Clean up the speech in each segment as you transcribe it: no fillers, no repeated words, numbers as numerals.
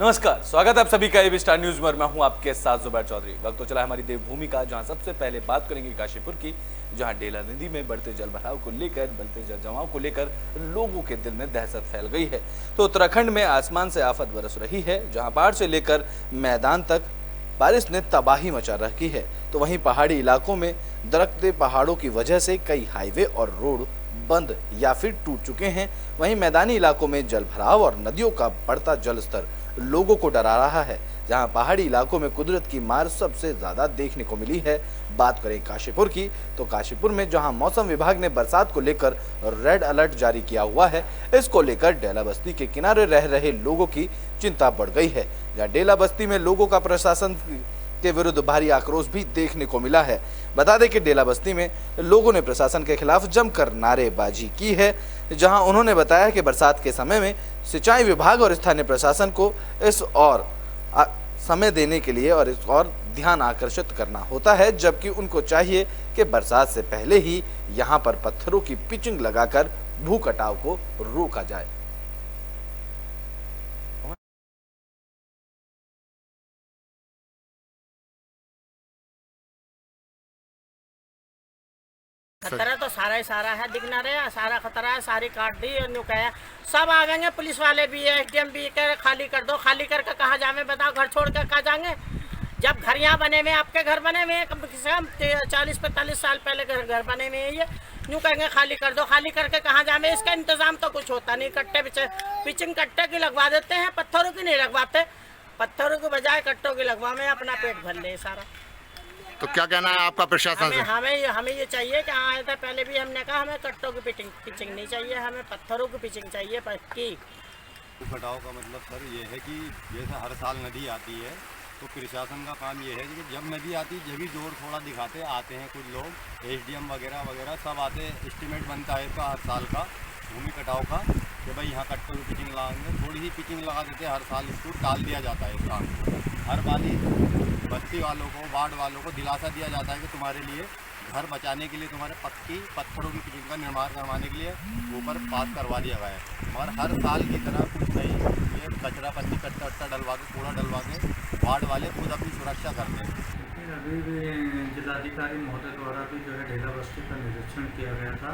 नमस्कार, स्वागत है आप सभी का एबी स्टार न्यूज में। मैं हूं आपके साथ जुबैर चौधरी। वक्त तो चला हमारी देवभूमि का, जहां सबसे पहले बात करेंगे काशीपुर की, जहां डेला नदी में बढ़ते जल भराव को लेकर, बढ़ते जल जमाव को लेकर लोगों के दिल में दहशत फैल गई है। तो उत्तराखंड में आसमान से आफत बरस रही है, जहां पहाड़ से लेकर मैदान तक बारिश ने तबाही मचा रखी है। तो वहीं पहाड़ी इलाकों में दरकते पहाड़ों की वजह से कई हाईवे और रोड बंद या फिर टूट चुके हैं। वहीं मैदानी इलाकों में जल भराव और नदियों का बढ़ता जल स्तर लोगों को डरा रहा है। जहां पहाड़ी इलाकों में कुदरत की मार सबसे ज्यादा देखने को मिली है। बात करें काशीपुर की, तो काशीपुर में जहां मौसम विभाग ने बरसात को लेकर रेड अलर्ट जारी किया हुआ है, इसको लेकर डेला बस्ती के किनारे रह रहे लोगों की चिंता बढ़ गई है। जहां डेला बस्ती में लोगों का प्रशासन के विरुद्ध भारी आक्रोश भी देखने को मिला है। बता दें कि डेला बस्ती में लोगों ने प्रशासन के खिलाफ जमकर नारेबाजी की है, जहां उन्होंने बताया कि बरसात के समय में सिंचाई विभाग और स्थानीय प्रशासन को इस और समय देने के लिए और इस और ध्यान आकर्षित करना होता है, जबकि उनको चाहिए कि बरसात से पहले ही यहां पर पत्थरों की पिचिंग लगाकर भू कटाव को रोका जाए। खतरा तो सारा ही सारा है, दिखना रहे सारा खतरा है, सारी काट दी और नुकाया सब आवेंगे, पुलिस वाले भी है, एसडीएम भी कह खाली कर दो। खाली करके कहाँ जावे बताओ, घर छोड़ कर कहाँ जाएंगे? जब घर यहाँ बने हुए, आपके घर बने हुए कम से कम 40-45 साल पहले घर बने हुए ये यूँ कहेंगे खाली कर दो। खाली करके कहाँ जावे? इसका इंतजाम तो कुछ होता नहीं। कट्टे पिचिंग कट्टे की लगवा देते हैं, पत्थरों की नहीं लगवाते। पत्थरों की बजाय कट्टों की लगवा में अपना पेट भर ले सारा। तो क्या कहना है आपका प्रशासन से? हमें ये चाहिए कि आए थे पहले भी हमने कहा हमें कट्टों की पिचिंग नहीं चाहिए, हमें पत्थरों की पिचिंग चाहिए पक्की। कटाव का मतलब सर ये है कि जैसे हर साल नदी आती है तो प्रशासन का काम ये है कि जब नदी आती है जब भी जोर थोड़ा दिखाते आते हैं कुछ लोग, एसडीएम वगैरह वगैरह सब आते, एस्टीमेट बनता है इसका हर साल का भूमि कटाव का कि भाई यहाँ कट्टों की पिचिंग लगाएंगे। थोड़ी ही पिचिंग लगा देते हैं, हर साल इसको टाल दिया जाता है। इस काम हर बारी बस्ती वालों को, वार्ड वालों को दिलासा दिया जाता है कि तुम्हारे लिए घर बचाने के लिए तुम्हारे पक्की पत्थरों की पिचिंग का निर्माण करवाने के लिए ऊपर पास करवा दिया गया है। मगर हर साल की तरह कुछ नहीं, ये कचरा पत्ती कट्टा वट्टा डलवा के, कूड़ा डलवा के वार्ड वाले खुद अपनी सुरक्षा करते हैं। अभी भी जिलाधिकारी महोदय द्वारा भी जो है डेला बस्ती का निरीक्षण किया गया था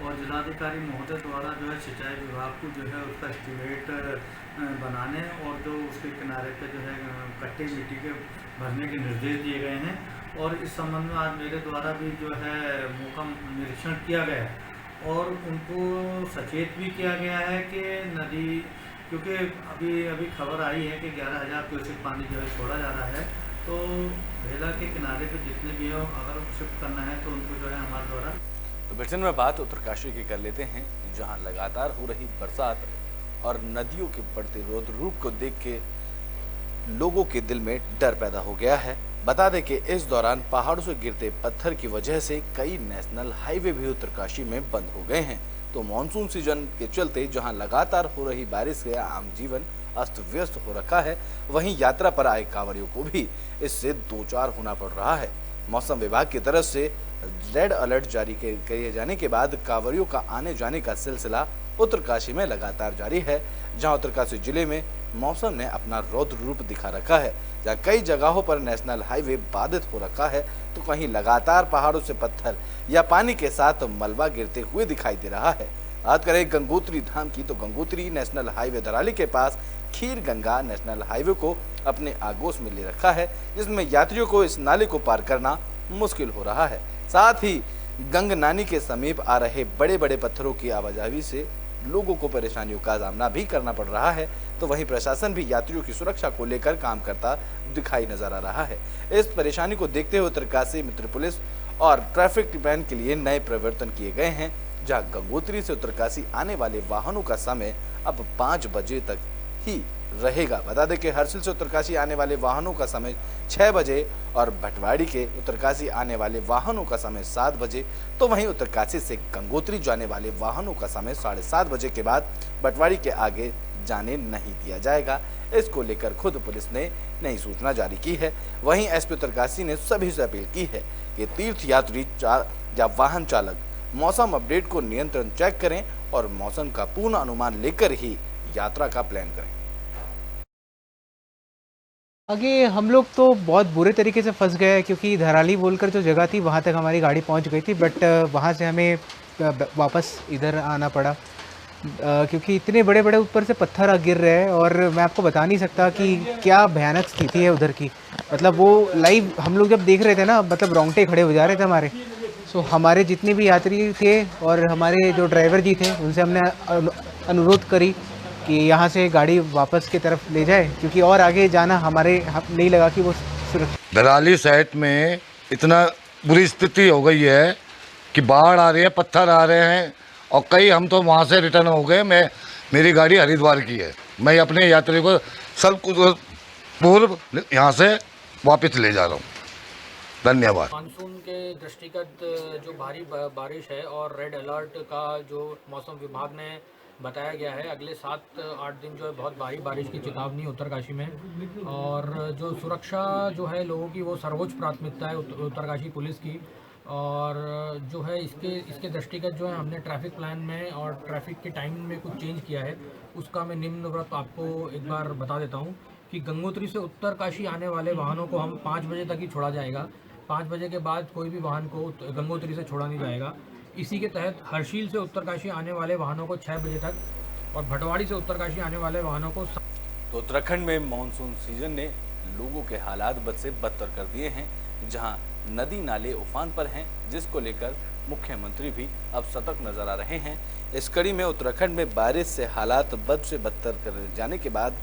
और जिलाधिकारी महोदय द्वारा जो है सिंचाई विभाग को जो है उसका एस्टीमेट बनाने और जो उसके किनारे पे जो है कट्टे मिट्टी के भरने के निर्देश दिए गए हैं। और इस संबंध में आज मेरे द्वारा भी जो है मौका निरीक्षण किया गया और उनको सचेत भी किया गया है कि नदी, क्योंकि अभी खबर आई है कि 11,000 क्यूसेक पानी जो है छोड़ा जा रहा है, तो डेला के किनारे पे जितने भी हो अगर शिफ्ट करना है तो उनको जो है हमारे द्वारा। तो ब्रिटेन में बात उत्तरकाशी की कर लेते हैं, जहां लगातार हो रही बरसात और नदियों के बढ़ते रौद्र रूप को देख के लोगों के दिल में डर पैदा हो गया है। बता दें कि इस दौरान पहाड़ों से गिरते पत्थर की वजह से कई नेशनल हाईवे भी उत्तरकाशी में बंद हो गए हैं। तो मानसून सीजन के चलते जहां लगातार हो रही बारिश से आम जीवन अस्त व्यस्त हो रखा है, वहीं यात्रा पर आए कांवरियों को भी इससे दो चार होना पड़ रहा है। मौसम विभाग की तरफ से रेड अलर्ट जारी किए जाने के बाद कांवरियों का आने जाने का सिलसिला उत्तरकाशी में लगातार जारी है। जहां उत्तरकाशी जिले में मौसम ने अपना रौद्र रूप दिखा रखा है, जहां कई जगहों पर नेशनल हाईवे बाधित हो रखा है, तो कहीं लगातार पहाड़ों से पत्थर या पानी के साथ मलबा गिरते हुए दिखाई दे रहा है। बात करें गंगोत्री धाम की, तो गंगोत्री नेशनल हाईवे धराली के पास खीर गंगा नेशनल हाईवे को अपने आगोश में ले रखा है, जिसमें यात्रियों को इस नाले को पार करना मुश्किल हो रहा है। साथ ही गंग नानी के समीप आ रहे बड़े बड़े पत्थरों की आवाजाही से लोगों को परेशानियों का सामना भी करना पड़ रहा है। तो वहीं प्रशासन भी यात्रियों की सुरक्षा को लेकर काम करता दिखाई नजर आ रहा है। इस परेशानी को देखते हुए उत्तरकाशी मित्र पुलिस और ट्रैफिक बैन के लिए नए परिवर्तन किए गए हैं, जहां गंगोत्री से उत्तरकाशी आने वाले वाहनों का समय अब 5 बजे तक ही रहेगा। बता दें कि हर्सिल से उत्तरकाशी आने वाले वाहनों का समय 6 बजे और भटवाड़ी के उत्तरकाशी आने वाले वाहनों का समय 7 बजे। तो वहीं उत्तरकाशी से गंगोत्री जाने वाले वाहनों का समय 7:30 बजे के बाद भटवाड़ी के आगे जाने नहीं दिया जाएगा। इसको लेकर खुद पुलिस ने नई सूचना जारी की है। वहीं एसपी उत्तरकाशी ने सभी से अपील की है कि तीर्थ यात्री या वाहन चालक मौसम अपडेट को नियंत्रण चेक करें और मौसम का पूर्ण अनुमान लेकर ही यात्रा का प्लान करें। आगे हम लोग तो बहुत बुरे तरीके से फंस गए क्योंकि धराली बोलकर जो जगह थी वहाँ तक हमारी गाड़ी पहुँच गई थी, बट वहाँ से हमें वापस इधर आना पड़ा क्योंकि इतने बड़े बड़े ऊपर से पत्थर गिर रहे हैं और मैं आपको बता नहीं सकता कि क्या भयानक स्थिति है उधर की। मतलब वो लाइव हम लोग जब देख रहे थे ना, मतलब रोंगटे खड़े हो जा रहे थे हमारे। सो हमारे जितने भी यात्री थे और हमारे जो ड्राइवर जी थे उनसे हमने अनुरोध करी कि यहाँ से गाड़ी वापस की तरफ ले जाए क्योंकि और आगे जाना हमारे नहीं लगा कि वो सुरक्षित। धराली साइड में इतना बुरी स्थिति हो गई है कि बाढ़ आ रही है, पत्थर आ रहे हैं और कई हम तो वहाँ से रिटर्न हो गए। मेरी गाड़ी हरिद्वार की है, मैं अपने यात्री को पूर्व यहाँ से वापस ले जा रहा हूँ। धन्यवाद। मानसून के दृष्टिगत जो भारी बारिश है और रेड अलर्ट का जो मौसम विभाग ने बताया गया है, अगले 7-8 दिन जो है बहुत भारी बारिश की चेतावनी उत्तरकाशी में। और जो सुरक्षा जो है लोगों की वो सर्वोच्च प्राथमिकता है उत्तरकाशी पुलिस की। और जो है इसके दृष्टिगत जो है हमने ट्रैफिक प्लान में और ट्रैफिक के टाइम में कुछ चेंज किया है। उसका मैं निम्नवत आपको एक बार बता देता हूँ कि गंगोत्री से उत्तरकाशी आने वाले वाहनों को हम 5 बजे तक ही छोड़ा जाएगा। 5 बजे के बाद कोई भी वाहन को गंगोत्री से छोड़ा नहीं जाएगा। इसी के तहत हर्षिल से उत्तरकाशी आने वाले वाहनों को 6 बजे तक और भटवाड़ी से उत्तरकाशी आने वाले वाहनों को। तो उत्तराखंड में मानसून सीजन ने लोगों के हालात बद से बदतर कर दिए हैं, जहां नदी नाले उफान पर हैं, जिसको लेकर मुख्यमंत्री भी अब सतर्क नजर आ रहे हैं। इस कड़ी में उत्तराखंड में बारिश से हालात बद से बदतर कर जाने के बाद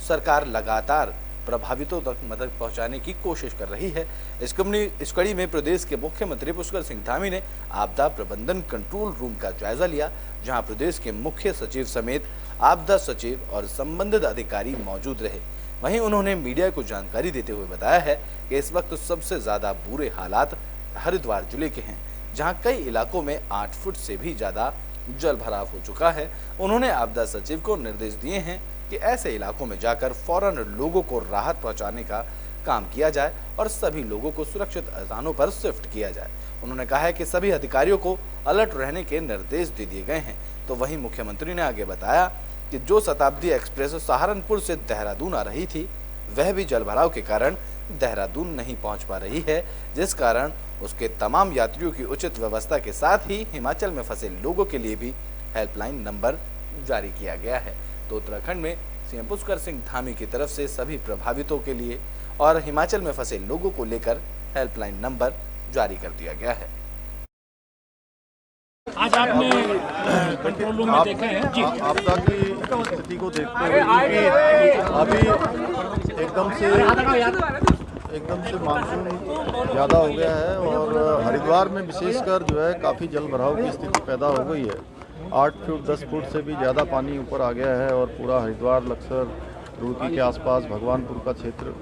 सरकार लगातार प्रभावितों तक मदद पहुंचाने की कोशिश कर रही है। इस कड़ी में प्रदेश के मुख्यमंत्री पुष्कर सिंह धामी ने आपदा प्रबंधन कंट्रोल रूम का जायजा लिया, जहां प्रदेश के मुख्य सचिव समेत आपदा सचिव और संबंधित अधिकारी मौजूद रहे। वहीं उन्होंने मीडिया को जानकारी देते हुए बताया है कि इस वक्त सबसे ज्यादा बुरे हालात हरिद्वार जिले के हैं, जहां कई इलाकों में 8 फुट से भी ज्यादा जल भराव हो चुका है। उन्होंने आपदा सचिव को निर्देश दिए हैं कि ऐसे इलाकों में जाकर फौरन लोगों को राहत पहुंचाने का काम किया जाए और सभी लोगों को सुरक्षित स्थानों पर शिफ्ट किया जाए। उन्होंने कहा है कि सभी अधिकारियों को अलर्ट रहने के निर्देश दे दिए गए हैं। तो वहीं मुख्यमंत्री ने आगे बताया कि जो शताब्दी एक्सप्रेस सहारनपुर से देहरादून आ रही थी, वह भी जलभराव के कारण देहरादून नहीं पहुंच पा रही है, जिस कारण उसके तमाम यात्रियों की उचित व्यवस्था के साथ ही हिमाचल में फंसे लोगों के लिए भी हेल्पलाइन नंबर जारी किया गया है। तो उत्तराखंड में सीएम पुष्कर सिंह धामी की तरफ से सभी प्रभावितों के लिए और हिमाचल में फंसे लोगों को लेकर हेल्पलाइन नंबर जारी कर दिया गया है। आज आपने कंट्रोल रूम में देखा है जी, आपदा की स्थिति को देखते हुए अभी एकदम से मानसून ज़्यादा हो गया है और हरिद्वार में विशेषकर जो है काफ़ी जल भराव की स्थिति पैदा हो गई है। 8 फुट 10 फुट से भी ज़्यादा पानी ऊपर आ गया है और पूरा हरिद्वार, लक्सर, रुड़की के आसपास, भगवानपुर का क्षेत्र,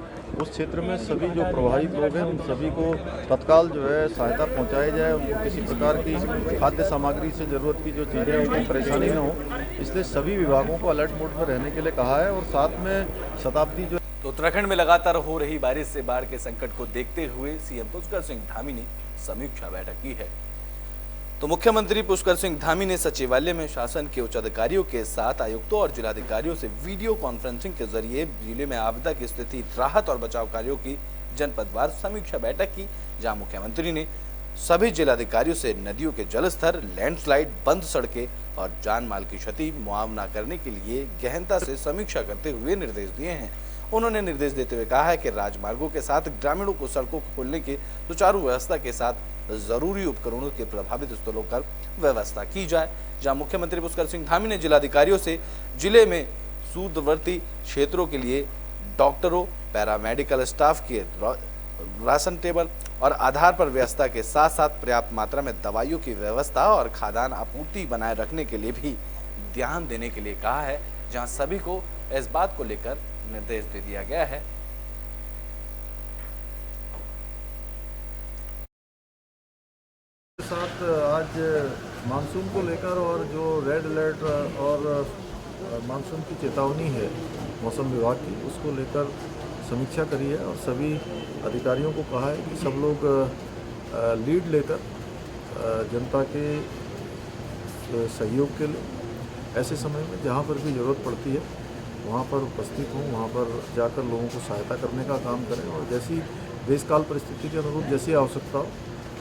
उस क्षेत्र में सभी जो प्रभावित लोग हैं उन सभी को तत्काल जो है सहायता पहुंचाई जाए। उनको किसी प्रकार की खाद्य सामग्री से ज़रूरत की जो चीज़ें उनकी परेशानी न हो, इसलिए सभी विभागों को अलर्ट मोड में रहने के लिए कहा है। और साथ में शताब्दी जो तो उत्तराखंड में लगातार हो रही बारिश से बाढ़ के संकट को देखते हुए सीएम पुष्कर सिंह धामी ने समीक्षा बैठक की है। तो मुख्यमंत्री पुष्कर सिंह धामी ने सचिवालय में शासन के उच्च अधिकारियों के साथ आयुक्तों और जिलाधिकारियों से वीडियो कॉन्फ्रेंसिंग के जरिए जिले में आपदा की स्थिति, राहत और बचाव कार्यों की जनपदवार समीक्षा बैठक की, जहां मुख्यमंत्री ने सभी जिलाधिकारियों से नदियों के जलस्तर, लैंडस्लाइड, बंद सड़कें और जान माल की क्षति मुआवजा करने के लिए गहनता से समीक्षा करते हुए निर्देश दिए हैं। उन्होंने निर्देश देते हुए कहा है कि राजमार्गों के साथ ग्रामीणों को सड़कों को खोलने की सुचारू व्यवस्था के साथ जरूरी उपकरणों के प्रभावित स्थलों पर व्यवस्था की जाए। जहां मुख्यमंत्री पुष्कर सिंह धामी ने जिलाधिकारियों से जिले में सूदवर्ती क्षेत्रों के लिए डॉक्टरों, पैरामेडिकल स्टाफ के राशन टेबल और आधार पर व्यवस्था के साथ साथ पर्याप्त मात्रा में दवाइयों की व्यवस्था और खाद्यान्न आपूर्ति बनाए रखने के लिए भी ध्यान देने के लिए कहा है, जहां सभी को इस बात को लेकर निर्देश दे दिया गया है। साथ आज मानसून को लेकर और जो रेड अलर्ट और मानसून की चेतावनी है मौसम विभाग की, उसको लेकर समीक्षा करी है और सभी अधिकारियों को कहा है कि सब लोग लीड लेकर जनता के सहयोग के लिए ऐसे समय में जहाँ पर भी ज़रूरत पड़ती है वहाँ पर उपस्थित हों, वहाँ पर जाकर लोगों को सहायता करने का काम करें और जैसी देशकाल परिस्थिति के अनुरूप जैसी आवश्यकता हो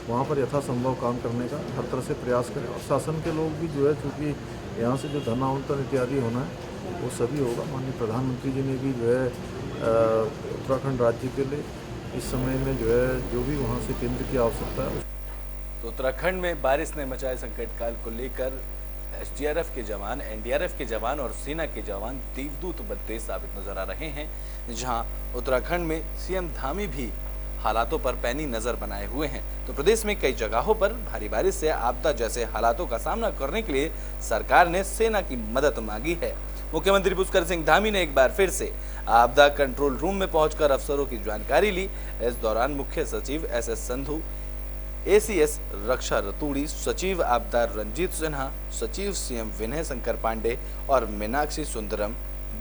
वहाँ पर यथासंभव काम करने का हर तरह से प्रयास करें। और शासन के लोग भी जो है, चूँकि यहाँ से जो धन आवंटन इत्यादि होना है वो सभी होगा। माननीय प्रधानमंत्री जी ने भी जो है उत्तराखंड राज्य के लिए इस समय में जो है जो भी वहाँ से केंद्र की आवश्यकता है। तो उत्तराखंड में बारिश ने मचाए संकट काल को लेकर एसडीआरएफ के जवान, एनडीआरएफ के जवान और सेना के जवान देवदूत बनते साबित नजर आ रहे हैं। जहां उत्तराखंड में सीएम धामी भी हालातों पर पैनी नजर बनाए हुए हैं। तो प्रदेश में कई जगहों पर भारी बारिश से आपदा जैसे हालातों का सामना करने के लिए सरकार ने सेना की मदद मांगी है। मुख्यमंत्री पुष्कर सिंह धामी ने एक बार फिर से आपदा कंट्रोल रूम में पहुंचकर अफसरों की जानकारी ली। इस दौरान मुख्य सचिव एसएस संधू, एसीएस रक्षा रतूड़ी, सचिव आपदा रंजीत सिन्हा, सचिव सीएम विनय शंकर पांडे और मीनाक्षी सुंदरम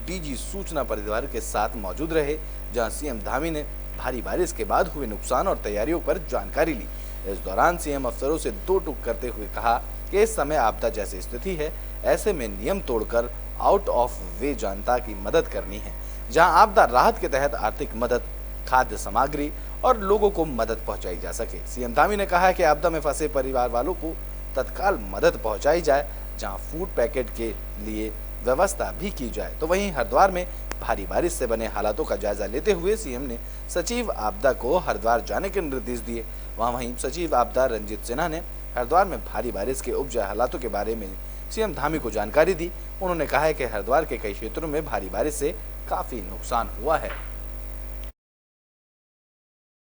डीजी सूचना परिवार के साथ मौजूद रहे। जहां सीएम धामी ने भारी बारिश के बाद हुए नुकसान और तैयारियों पर जानकारी ली। इस दौरान सीएम अफसरों से दो टूक करते हुए कहा कि इस समय आपदा जैसी स्थिति है, ऐसे में नियम तोड़कर आउट ऑफ वे जनता की मदद करनी है। जहां आपदा राहत के तहत आर्थिक मदद, खाद्य सामग्री और लोगों को मदद पहुंचाई जा सके। सीएम धामी ने कहा कि आपदा में फंसे परिवार वालों को तत्काल मदद पहुंचाई जाए, जहां फूड पैकेट के लिए व्यवस्था भी की जाए। तो वहीं हरिद्वार में भारी बारिश से बने हालातों का जायजा लेते हुए सीएम ने सचिव आपदा को हरिद्वार जाने के निर्देश दिए। वहीं सचिव आपदा रंजीत सिन्हा ने हरिद्वार में भारी बारिश के उपजे हालातों के बारे में सीएम धामी को जानकारी दी। उन्होंने कहा है कि हरिद्वार के कई क्षेत्रों में भारी बारिश से काफी नुकसान हुआ है।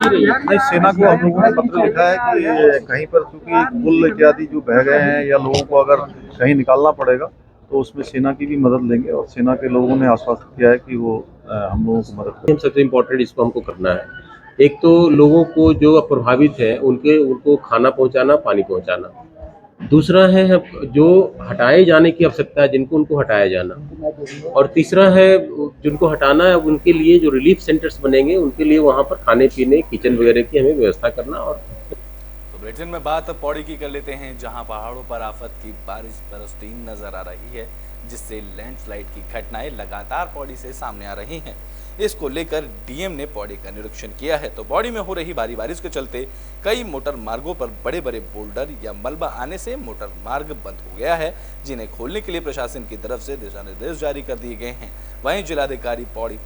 नहीं, सेना को हम लोगों ने पत्र लिखा है कि कहीं पर चूंकि पुल इत्यादि जो बह गए हैं या लोगों को अगर कहीं निकालना पड़ेगा तो उसमें सेना की भी मदद लेंगे और सेना के लोगों ने आश्वासन किया है कि वो हम लोगों को मदद करेंगे। सबसे इम्पोर्टेंट इसको हमको करना है, एक तो लोगों को जो प्रभावित है उनको खाना पहुंचाना, पानी पहुंचाना। दूसरा है जो हटाए जाने की आवश्यकता है जिनको, उनको हटाया जाना। और तीसरा है जिनको हटाना है उनके लिए जो रिलीफ सेंटर्स बनेंगे उनके लिए वहाँ पर खाने पीने, किचन वगैरह की हमें व्यवस्था करना। और तो बुलेटिन में बात पौड़ी की कर लेते हैं, जहां पहाड़ों पर आफत की बारिश बरसती नजर आ रही है, जिससे लैंडस्लाइड की घटनाएं लगातार पौड़ी से सामने आ रही हैं। इसको लेकर डीएम ने पौड़ी का निरीक्षण किया है। तो पौड़ी में हो रही भारी बारिश के चलते कई मोटर मार्गों पर बड़े बड़े बोल्डर या मलबा आने से मोटर मार्ग बंद हो गया है, जिन्हें खोलने के लिए प्रशासन की तरफ से दिशा निर्देश जारी कर दिए गए हैं। वहीं जिलाधिकारी पौड़ी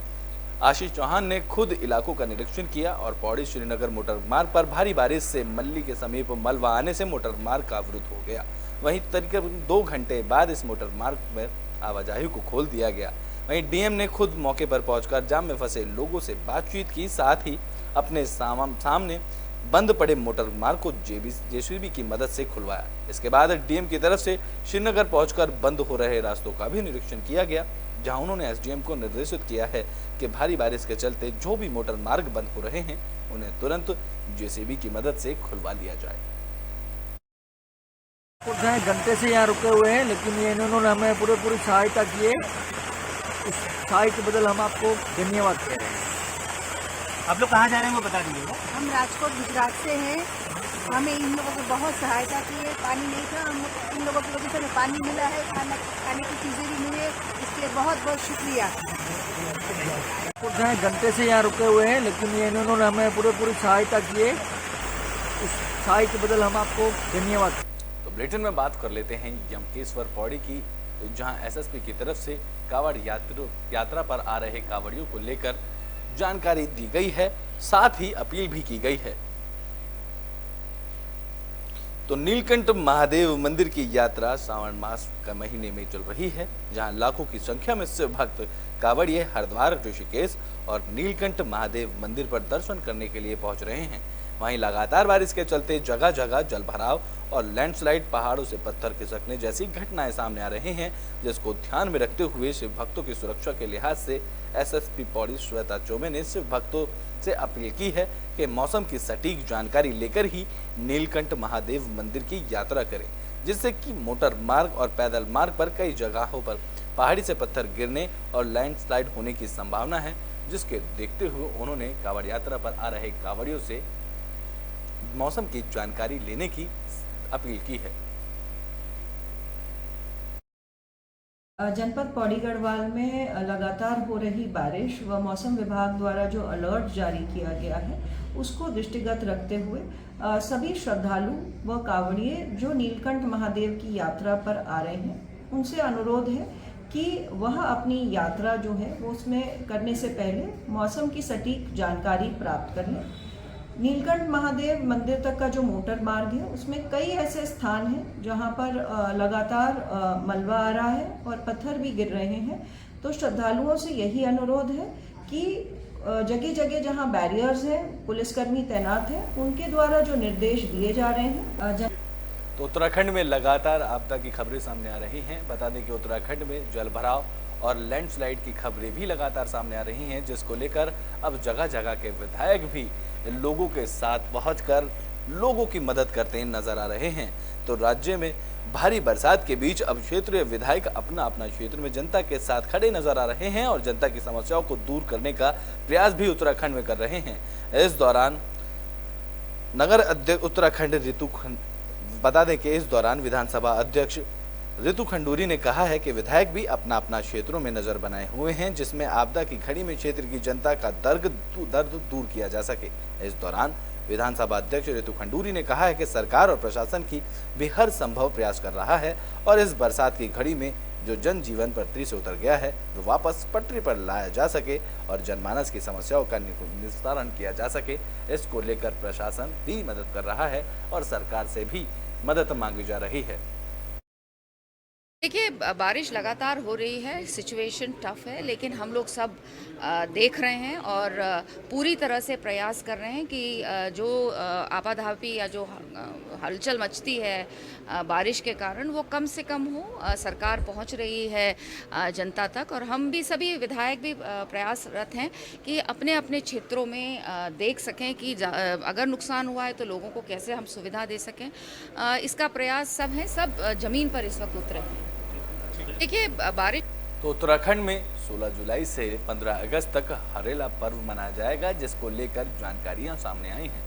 आशीष चौहान ने खुद इलाकों का निरीक्षण किया और पौड़ी श्रीनगर मोटर मार्ग पर भारी बारिश से मल्ली के समीप मलबा आने से मोटर मार्ग का अवरुद्ध हो गया। वहीं तकरीबन 2 घंटे बाद इस मोटर मार्ग में आवाजाही को खोल दिया गया। वहीं डीएम ने खुद मौके पर पहुंचकर जाम में फंसे लोगों से बातचीत की, साथ ही अपने सामने बंद पड़े मोटर मार्ग को जेसीबी की मदद से खुलवाया। इसके बाद डीएम की तरफ से श्रीनगर पहुंचकर बंद हो रहे रास्तों का भी निरीक्षण किया गया, जहां उन्होंने एसडीएम को निर्देशित किया है कि भारी बारिश के चलते जो भी मोटर मार्ग बंद हो रहे हैं उन्हें तुरंत जेसीबी की मदद से खुलवा लिया जाए। कुछ घंटे से यहाँ रुके हुए हैं, लेकिन ये इन्होंने हमें पूरी सहायता की है। उस सहायता के बदल हम आपको धन्यवाद कह रहे हैं। आप लोग कहाँ जा रहे हैं वो बता दीजिएगा। हम राजकोट गुजरात से हैं। हमें इन लोगों को बहुत सहायता की है। पानी नहीं था, हम इन लोगों की वजह से हमें पानी मिला है, खाने की चीज़ें भी मिली है, इसके लिए बहुत बहुत शुक्रिया। कुछ घंटे से यहाँ रुके हुए हैं, लेकिन ये इन्होंने हमें पूरी सहायता की है। उस सहायता के बदल हम आपको धन्यवाद। तो बुलेटिन में बात कर लेते हैं यमकेश्वर पौड़ी की, जहां एसएसपी की तरफ से कावड़ यात्रा पर आ रहे कावड़ियों को लेकर जानकारी दी गई है, साथ ही अपील भी की गई है। तो नीलकंठ महादेव मंदिर की यात्रा श्रावण मास का महीने में चल रही है, जहां लाखों की संख्या में शिव भक्त कावड़िए हरिद्वार, ऋषिकेश और नीलकंठ महादेव मंदिर पर दर्शन करने के लिए पहुंच रहे हैं। वहीं लगातार बारिश के चलते जगह जगह जलभराव और लैंडस्लाइड, पहाड़ों से पत्थर खिसकने जैसी घटनाएं सामने आ रहे हैं, जिसको ध्यान में रखते हुए शिव भक्तों की सुरक्षा के लिहाज से एसएसपी पौड़ी श्वेता चौबे ने शिव भक्तों से अपील की है कि मौसम की सटीक जानकारी लेकर ही नीलकंठ महादेव मंदिर की यात्रा करें, जिससे कि मोटर मार्ग और पैदल मार्ग पर कई जगहों पर पहाड़ी से पत्थर गिरने और लैंडस्लाइड होने की संभावना है, जिसके देखते हुए उन्होंने कावड़ यात्रा पर आ रहे कावड़ियों से मौसम की जानकारी लेने की अपील की है। जनपद पौड़ी गढ़वाल में लगातार हो रही बारिश व मौसम विभाग द्वारा जो अलर्ट जारी किया गया है उसको दृष्टिगत रखते हुए सभी श्रद्धालु व कांवड़िए जो नीलकंठ महादेव की यात्रा पर आ रहे हैं उनसे अनुरोध है कि वह अपनी यात्रा जो है वो उसमें करने से पहले मौसम की सटीक जानकारी प्राप्त कर लें। नीलकंठ महादेव मंदिर तक का जो मोटर मार्ग है उसमें कई ऐसे स्थान हैं जहां पर लगातार मलबा आ रहा है और पत्थर भी गिर रहे हैं, तो श्रद्धालुओं से यही अनुरोध है कि जगह जगह जहां बैरियर्स हैं पुलिसकर्मी तैनात हैं उनके द्वारा जो निर्देश दिए जा रहे हैं। तो उत्तराखंड में लगातार आपदा की खबरें सामने आ रही हैं। बता दें कि उत्तराखंड में जलभराव और लैंडस्लाइड की खबरें भी लगातार सामने आ रही हैं, जिसको लेकर अब जगह जगह के विधायक भी लोगों के साथ पहुंचकर लोगों की मदद करते नजर आ रहे हैं। तो राज्य में भारी बरसात के बीच अब क्षेत्रीय विधायक अपना अपना क्षेत्र में जनता के साथ खड़े नजर आ रहे हैं और जनता की समस्याओं को दूर करने का प्रयास भी उत्तराखंड में कर रहे हैं। इस दौरान नगर अध्यक्ष उत्तराखंड बता दें कि इस दौरान विधानसभा अध्यक्ष ऋतु खंडूरी ने कहा है कि विधायक भी अपना अपना क्षेत्रों में नजर बनाए हुए हैं, जिसमें आपदा की घड़ी में क्षेत्र की जनता का दर्द दूर किया जा सके। इस दौरान विधानसभा अध्यक्ष ऋतु खंडूरी ने कहा है कि सरकार और प्रशासन की भी हर संभव प्रयास कर रहा है और इस बरसात की घड़ी में जो जनजीवन पटरी से उतर गया है वो वापस पटरी पर लाया जा सके और जनमानस की समस्याओं का निस्तारण किया जा सके। इसको लेकर प्रशासन भी मदद कर रहा है और सरकार से भी मदद मांगी जा रही है। देखिए, बारिश लगातार हो रही है, सिचुएशन टफ है, लेकिन हम लोग सब देख रहे हैं और पूरी तरह से प्रयास कर रहे हैं कि जो आपाधापी या जो हलचल मचती है बारिश के कारण वो कम से कम हो। सरकार पहुंच रही है जनता तक और हम भी सभी विधायक भी प्रयासरत हैं कि अपने अपने क्षेत्रों में देख सकें कि अगर नुकसान हुआ है तो लोगों को कैसे हम सुविधा दे सकें। इसका प्रयास सब है, सब ज़मीन पर इस वक्त उतरे हैं। देखिए, बारिश तो उत्तराखंड में 16 जुलाई से 15 अगस्त तक हरेला पर्व मनाया जाएगा, जिसको लेकर जानकारियां सामने आई हैं।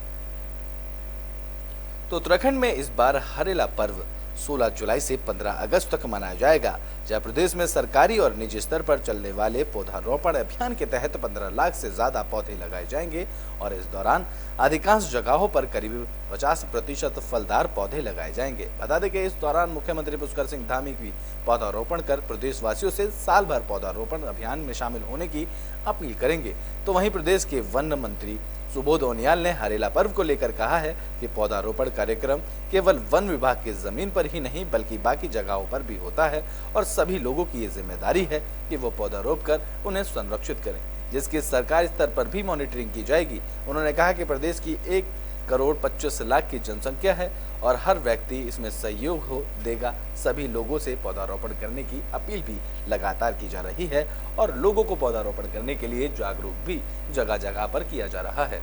तो उत्तराखंड में इस बार हरेला पर्व 16 जुलाई से 15 अगस्त तक मनाया जाएगा, जहां प्रदेश में सरकारी और निजी स्तर पर चलने वाले पौधारोपण अभियान के तहत 15 लाख से ज्यादा पौधे लगाए जाएंगे और इस दौरान अधिकांश जगहों पर करीब 50% फलदार पौधे लगाए जाएंगे। बता दें कि इस दौरान मुख्यमंत्री पुष्कर सिंह धामी भी पौधारोपण कर प्रदेशवासियों से साल भर पौधारोपण अभियान में शामिल होने की अपील करेंगे। तो वहीं प्रदेश के वन मंत्री सुबोध उनियाल ने हरेला पर्व को लेकर कहा है कि पौधारोपण कार्यक्रम केवल वन विभाग की जमीन पर ही नहीं बल्कि बाकी जगहों पर भी होता है और सभी लोगों की ये जिम्मेदारी है कि वो पौधारोप कर उन्हें संरक्षित करें, जिसकी सरकारी स्तर पर भी मॉनिटरिंग की जाएगी। उन्होंने कहा कि प्रदेश की 1,25,00,000 की जनसंख्या है और हर व्यक्ति इसमें सहयोग देगा। सभी लोगों से पौधारोपण करने की अपील भी लगातार की जा रही है और लोगों को पौधारोपण करने के लिए जागरूक भी जगह जगह पर किया जा रहा है।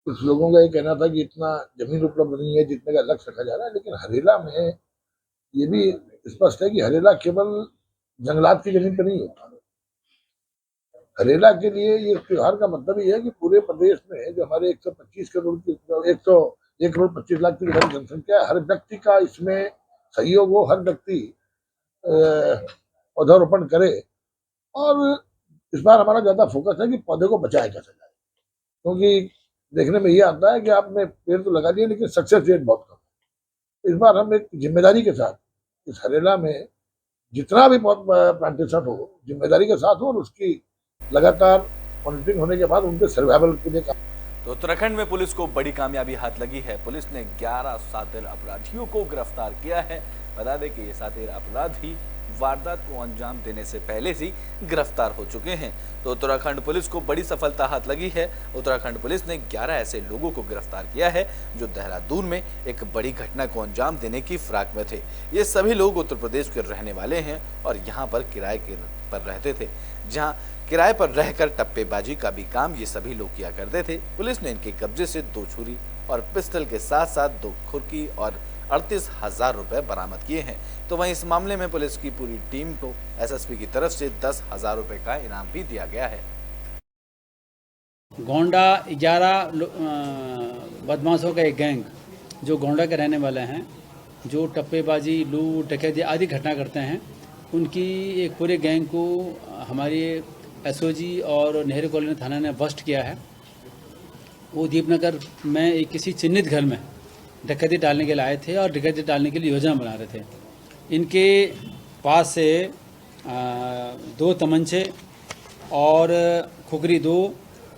कुछ लोगों का ये कहना था कि इतना जमीन उपलब्ध नहीं है जितने का लक्ष्य रखा जा रहा है, लेकिन हरेला में ये भी स्पष्ट है कि हरेला केवल जंगलात की जमीन पर नहीं होता। हरेला के लिए ये त्योहार का मतलब ये है कि पूरे प्रदेश में जो हमारे 125 करोड़ की 1,25,00,000 की जनसंख्या है, हर व्यक्ति का इसमें सहयोग हो, हर व्यक्ति पौधारोपण करे। और इस बार हमारा ज्यादा फोकस है कि पौधे को बचाया जा सके, क्योंकि देखने में ये आता है कि आपने पेड़ तो लगा दिए लेकिन सक्सेस रेट बहुत कम है। इस बार हम एक जिम्मेदारी के साथ इस हरेला में जितना भी प्लांटेशन हो जिम्मेदारी के साथ हो और उसकी लगातार मॉनिटरिंग होने के बाद उनके सर्वाइवल के लिए। तो उत्तराखंड में पुलिस को बड़ी कामयाबी हाथ लगी है। पुलिस ने 11 शातिर अपराधियों को गिरफ्तार किया है। बता दें कि ये शातिर अपराधी वारदात को अंजाम देने से पहले ही गिरफ्तार हो चुके हैं। तो उत्तराखंड पुलिस को बड़ी सफलता हाथ लगी है। उत्तराखंड पुलिस ने 11 ऐसे लोगों को गिरफ्तार किया है जो देहरादून में एक बड़ी घटना को अंजाम देने की फिराक में थे। ये सभी लोग उत्तर प्रदेश के रहने वाले हैं और यहाँ पर किराए पर रहते थे, जहाँ किराए पर रहकर टप्पेबाजी का भी काम ये सभी लोग किया करते थे। पुलिस ने इनके कब्जे से 2 छुरी और पिस्टल के साथ साथ 2 खुरकी और 38,000 रुपए बरामद किए हैं। तो वहीं इस मामले में पुलिस की पूरी टीम को एसएसपी की तरफ से 10,000 रुपए का इनाम भी दिया गया है। गोंडा 11 बदमाशों का एक गैंग जो गोंडा के रहने वाले हैं, जो टप्पेबाजी, लूट, डकैती आदि घटना करते हैं, उनकी एक पूरे गैंग को हमारे एसओजी और नेहरू कॉलोनी थाना ने बस्ट किया है। वो दीपनगर में एक किसी चिन्हित घर में डकैती डालने के लिए आए थे और डकैती डालने के लिए योजना बना रहे थे। इनके पास से 2 तमंचे और खुखरी 2,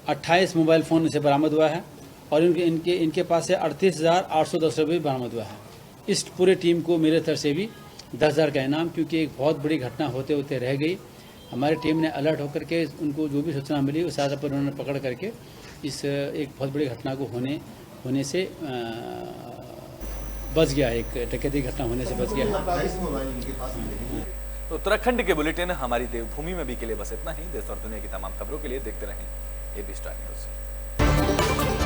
28 मोबाइल फ़ोन से बरामद हुआ है और इनके पास से 38,810 रुपये बरामद हुआ है। इस पूरे टीम को मेरे तरफ से भी 10,000 का इनाम, क्योंकि एक बहुत बड़ी घटना होते होते रह गई। हमारी टीम ने अलर्ट होकर के उनको जो भी सूचना मिली उस आधार पर उन्होंने पकड़ करके इस एक बहुत बड़ी घटना को होने से बच गया, एक डकैती घटना होने से बच गया। तो उत्तराखंड के बुलेटिन हमारी देवभूमि में भी के लिए बस इतना ही। देश और दुनिया की तमाम खबरों के लिए देखते रहें एबी स्टार न्यूज़।